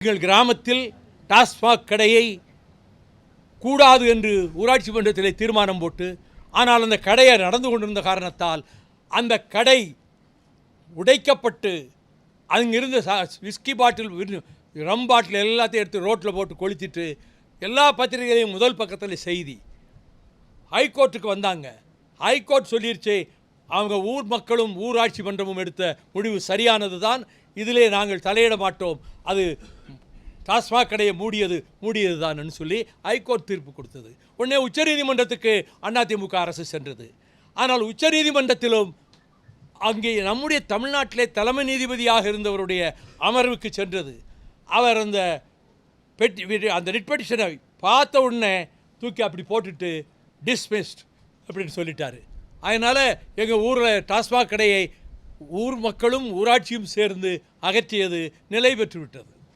எங்கள் கிராமத்தில் டாஸ்மாக் கடையை கூடாது என்று ஊராட்சி மன்றத்தில் தீர்மானம் போட்டு, ஆனால் அந்த கடையை நடந்து கொண்டிருந்த காரணத்தால் அந்த கடை உடைக்கப்பட்டு அங்கிருந்த விஸ்கி பாட்டில், ரம் பாட்டில் எல்லாத்தையும் எடுத்து ரோட்டில் போட்டு கொளுத்திட்டு எல்லா பத்திரிகைகளையும் முதல் பக்கத்தில் செய்தி. ஹைகோர்ட்டுக்கு வந்தாங்க. ஹைகோர்ட் சொல்லிருச்சு, அவங்க ஊர் மக்களும் ஊராட்சி மன்றமும் எடுத்த முடிவு சரியானது தான், இதிலே நாங்கள் தலையிட மாட்டோம், அது டாஸ்மாக் கடையை மூடியது தான் சொல்லி ஹைகோர்ட் தீர்ப்பு கொடுத்தது. உடனே உச்சநீதிமன்றத்துக்கு அதிமுக அரசு சென்றது. ஆனால் உச்சநீதிமன்றத்திலும் அங்கே நம்முடைய தமிழ்நாட்டிலே தலைமை நீதிபதியாக இருந்தவருடைய அமர்வுக்கு சென்றது. அவர் அந்த ரிட் பெட்டிஷனை பார்த்த உடனே தூக்கி அப்படி போட்டுட்டு டிஸ்மிஸ்ட் அப்படின்னு சொல்லிட்டாரு. அதனால் எங்கள் ஊரில் டாஸ்மாக் கடையை ஊர் மக்களும் ஊராட்சியும் சேர்ந்து அகற்றியது நிலை பெற்று விட்டது.